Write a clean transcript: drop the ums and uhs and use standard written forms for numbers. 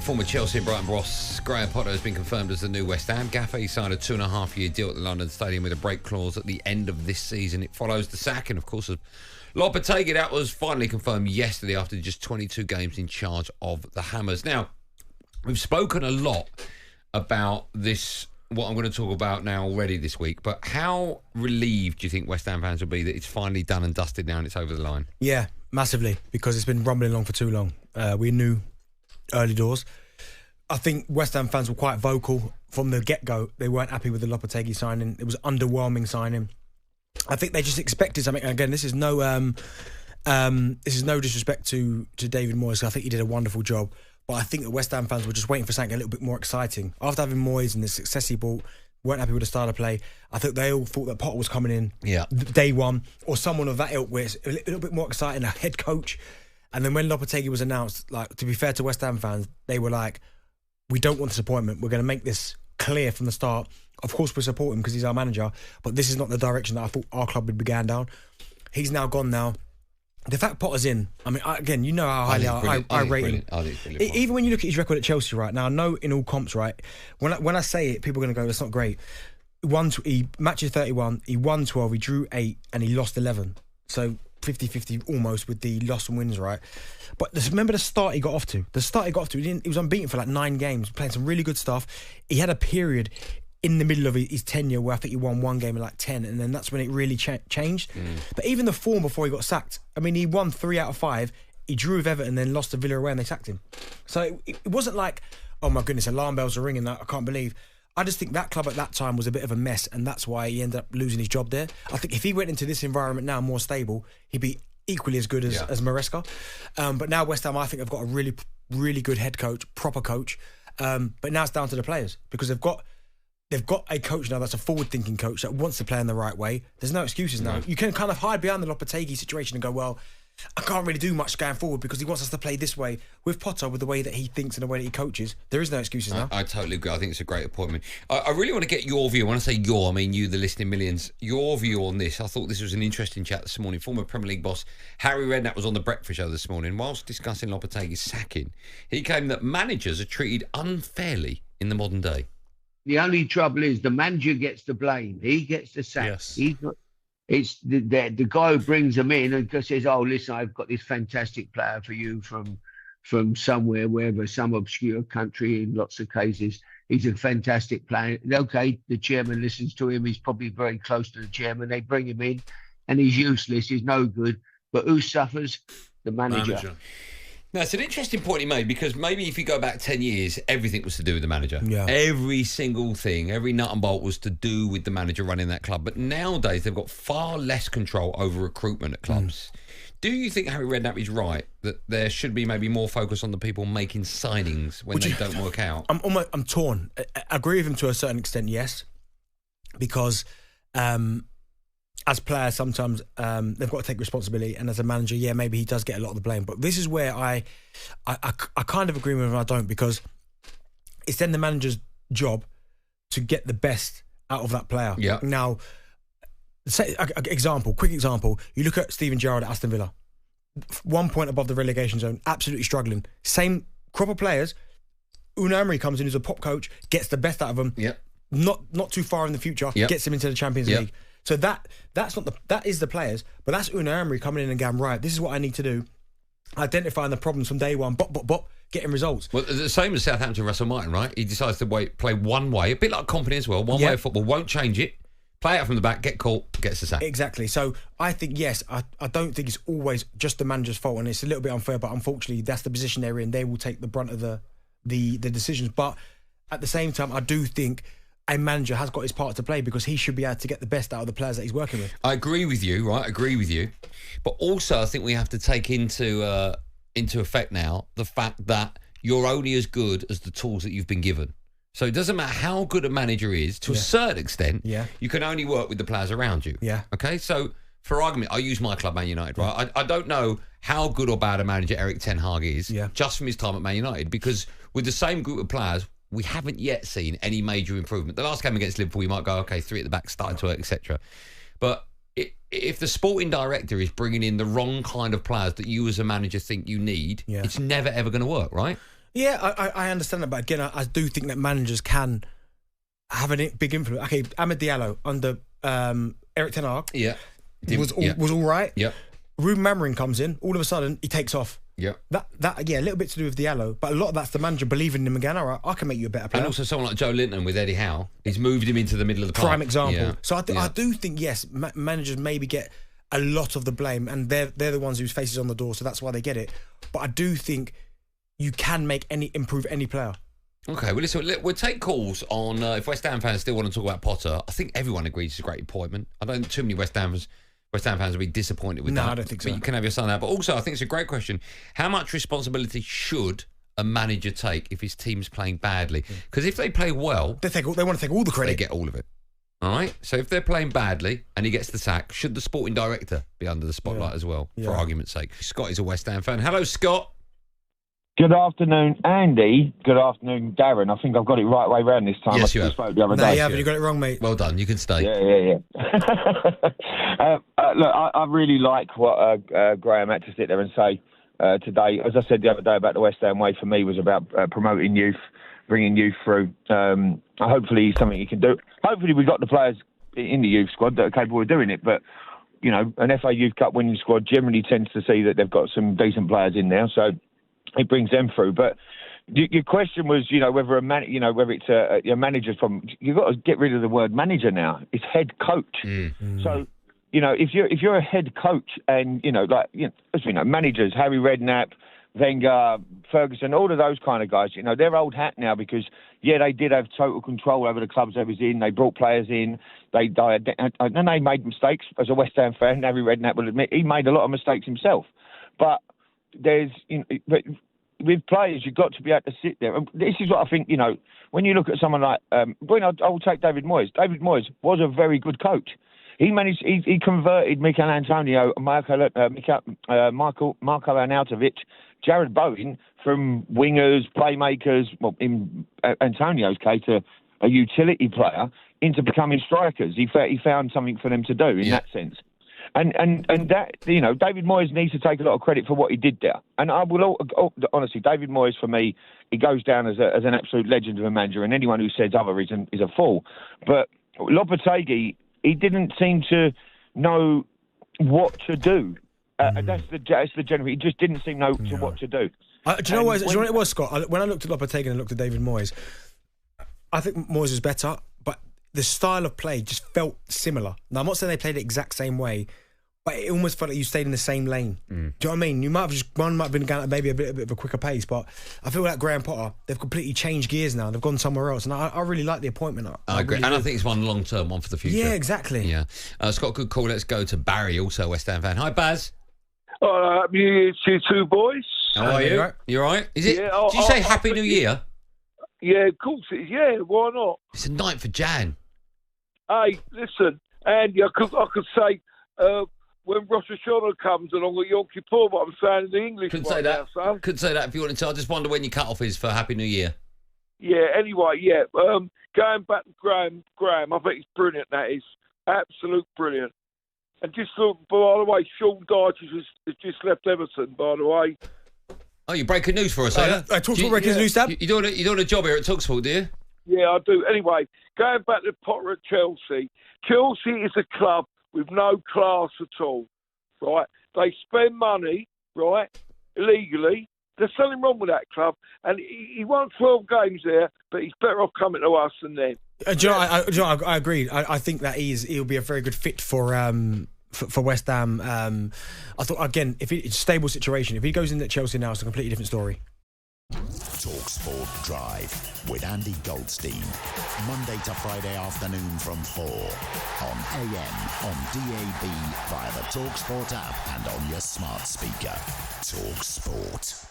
Former Chelsea and Brighton boss Graham Potter has been confirmed as the new West Ham gaffer. He signed a 2.5-year deal at the London Stadium with a break clause at the end of this season. It follows the sack, and of course, Lopetegui, that was finally confirmed yesterday after just 22 games in charge of the Hammers. Now, we've spoken a lot about this, what I'm going to talk about now already this week, but how relieved do you think West Ham fans will be that it's finally done and dusted now and it's over the line? Yeah, massively, because it's been rumbling along for too long. We knew early doors. I think West Ham fans were quite vocal from the get-go. They weren't happy with the Lopetegui signing. It was an underwhelming signing. I think they just expected something. And again, this is no disrespect to David Moyes. I think he did a wonderful job. But I think the West Ham fans were just waiting for something a little bit more exciting. After having Moyes and the success he brought, weren't happy with the style of play. I think they all thought that Potter was coming in day one, or someone of that ilk where it's a little bit more exciting, a head coach. And then when Lopetegui was announced, like, to be fair to West Ham fans, they were like, we don't want disappointment. We're going to make this clear from the start. Of course, we support him because he's our manager, but this is not the direction that I thought our club would be going down. He's now gone now. The fact Potter's in, I mean, again, you know how highly I rate him. Even when you look at his record at Chelsea right now, I know in all comps, right, when I say it, people are going to go, that's not great. He matches 31, he won 12, he drew 8, and he lost 11. So 50-50 almost with the loss and wins, right? But remember the start he got off to. He was unbeaten for like 9 games, playing some really good stuff. He had a period in the middle of his tenure where I think he won 1 game in like 10, and then that's when it really changed. But even the form before he got sacked, I mean, he won 3 out of 5, he drew with Everton, then lost to Villa away and they sacked him. So it wasn't like, oh my goodness, alarm bells are ringing, I can't believe. I just think that club at that time was a bit of a mess, and that's why he ended up losing his job there. I think if he went into this environment now more stable, he'd be equally as good as Maresca. But now West Ham, I think, have got a really, really good head coach, proper coach. But now it's down to the players, because they've got a coach now that's a forward-thinking coach that wants to play in the right way. There's no excuses now. You can kind of hide behind the Lopetegui situation and go, well, I can't really do much going forward because he wants us to play this way. With Potter, with the way that he thinks and the way that he coaches, there is no excuses now. I totally agree. I think it's a great appointment. I really want to get your view. When I say your, I mean you, the listening millions. Your view on this. I thought this was an interesting chat this morning. Former Premier League boss Harry Redknapp was on the Breakfast Show this morning. Whilst discussing Lopetegui's sacking, he claimed that managers are treated unfairly in the modern day. The only trouble is the manager gets the blame. He gets the sack. Yes. It's the guy who brings them in and just says, oh, listen, I've got this fantastic player for you from somewhere, wherever, some obscure country in lots of cases. He's a fantastic player. Okay, the chairman listens to him. He's probably very close to the chairman. They bring him in and he's useless. He's no good. But who suffers? The manager. Now, it's an interesting point he made, because maybe if you go back 10 years, everything was to do with the manager. Yeah. Every single thing, every nut and bolt was to do with the manager running that club. But nowadays, they've got far less control over recruitment at clubs. Do you think Harry Redknapp is right, that there should be maybe more focus on the people making signings when they don't work out? I'm torn. I agree with him to a certain extent, yes. Because as players, sometimes they've got to take responsibility, and as a manager, yeah, maybe he does get a lot of the blame. But this is where I kind of agree with him and I don't, because it's then the manager's job to get the best out of that player. Yeah. Now, say quick example. You look at Steven Gerrard at Aston Villa, 1 point above the relegation zone, absolutely struggling. Same crop of players. Unai Emery comes in as a pop coach, gets the best out of them. Yeah. Not too far in the future, gets them into the Champions League. So that is the players, but that's Unai Emery coming in and going, right, this is what I need to do, identifying the problems from day one, getting results. Well, the same as Southampton, Russell Martin, right? He decides to play one way, a bit like Company as well, one way of football, won't change it, play out from the back, get caught, gets the sack. Exactly. So I think, yes, I don't think it's always just the manager's fault, and it's a little bit unfair, but unfortunately that's the position they're in. They will take the brunt of the decisions. But at the same time, I do think a manager has got his part to play, because he should be able to get the best out of the players that he's working with. I agree with you, right? I agree with you. But also I think we have to take into effect now the fact that you're only as good as the tools that you've been given. So it doesn't matter how good a manager is, to a certain extent, you can only work with the players around you. Yeah. Okay? So for argument, I use my club, Man United, right? I don't know how good or bad a manager Erik ten Hag is just from his time at Man United, because with the same group of players, we haven't yet seen any major improvement. The last game against Liverpool, you might go, okay, 3 at the back, starting to work, etc. But if the sporting director is bringing in the wrong kind of players that you as a manager think you need, it's never, ever going to work, right? Yeah, I understand that, but again, I do think that managers can have a big influence. Okay, Amad Diallo under Eric Ten Hag was all right. Yeah. Ruben Amorim comes in, all of a sudden he takes off. Yeah. That a little bit to do with Diallo, but a lot of that's the manager believing in him again. All right, I can make you a better player. And also someone like Joe Linton with Eddie Howe, he's moved him into the middle of the park. Prime example. Yeah. So I do think, yes, managers maybe get a lot of the blame, and they're the ones whose face is on the door, so that's why they get it. But I do think you can improve any player. Okay, well, listen, we'll take calls on if West Ham fans still want to talk about Potter. I think everyone agrees it's a great appointment. I don't think too many West Ham fans will be disappointed with that. No, I don't think so. But you can have your son out. But also, I think it's a great question. How much responsibility should a manager take if his team's playing badly? Because if they play well... They want to take all the credit. They get all of it. All right? So if they're playing badly and he gets the sack, should the sporting director be under the spotlight as well, for argument's sake? Scott is a West Ham fan. Hello, Scott. Good afternoon, Andy. Good afternoon, Darren. I think I've got it right way round this time. Yes, you have. Spoke the other No, day. you haven't. You got it wrong, mate. Well done. You can stay. Yeah. Look, I really like what Graham had to sit there and say today. As I said the other day about the West Ham way, for me, was about promoting youth, bringing youth through. Hopefully, something he can do. Hopefully, we've got the players in the youth squad that are capable of doing it. But, you know, an FA Youth Cup winning squad generally tends to see that they've got some decent players in there. So it brings them through. But your question was, you know, whether whether it's a manager's problem. You've got to get rid of the word manager now. It's head coach. So, you know, if you're a head coach and, as we know, managers, Harry Redknapp, Wenger, Ferguson, all of those kind of guys, you know, they're old hat now because, they did have total control over the clubs they was in. They brought players in. They made mistakes. As a West Ham fan, Harry Redknapp will admit he made a lot of mistakes himself. But with players, you've got to be able to sit there. And this is what I think, when you look at someone like, I will take David Moyes. David Moyes was a very good coach. He managed. He converted Mikel Antonio, Marco Arnautovic, Jared Bowen from wingers, playmakers. Well, in Antonio's case, a utility player into becoming strikers. He found something for them to do in that sense. And that, David Moyes needs to take a lot of credit for what he did there. And I will honestly, David Moyes for me, he goes down as an absolute legend of a manager. And anyone who says other is a fool. But Lopetegui, he didn't seem to know what to do. That's the general. He just didn't seem to know what to do. Do you know what it was, Scott? When I looked at Lopetegui and looked at David Moyes, I think Moyes was better, but the style of play just felt similar. Now, I'm not saying they played the exact same way, but it almost felt like you stayed in the same lane. Do you know what I mean? One might have been going at maybe a bit of a quicker pace, but I feel like Graham Potter, they've completely changed gears now. They've gone somewhere else, and I really like the appointment. I agree, and I think it's one long-term, one for the future. Yeah, exactly. Yeah, Scott, good call. Let's go to Barry, also a West Ham fan. Hi, Baz. You two boys. How are you? You all right? Is it? Yeah, did you say Happy New Year? Yeah, of course it is. Yeah, why not? It's the 9th of Jan. Hey, listen, Andy, I could say when Rosh Hashanah comes along at Yom Kippur, but I'm saying in the English. Couldn't say that. Son. Couldn't say that if you wanted to. I just wonder when your cut-off is for Happy New Year. Yeah. Anyway, yeah. Going back to Graham, I think it's brilliant. That is absolute brilliant. And just look, by the way, Sean Dyche has just left Everton. By the way. Oh, you breaking news for us, are you? TalkSPORT breaking news, Sam. You're doing a job here at TalkSPORT, do you? Yeah, I do. Anyway, going back to Potter at Chelsea. Chelsea is a club with no class at all, right? They spend money, right, illegally. There's something wrong with that club. And he won 12 games there, but he's better off coming to us than them. I agree. I think that he'll be a very good fit for West Ham. I thought, again, if it's a stable situation, if he goes in at Chelsea now, it's a completely different story. TalkSPORT Drive with Andy Goldstein. Monday to Friday afternoon from 4 on AM, on DAB, via the TalkSPORT app and on your smart speaker. TalkSPORT.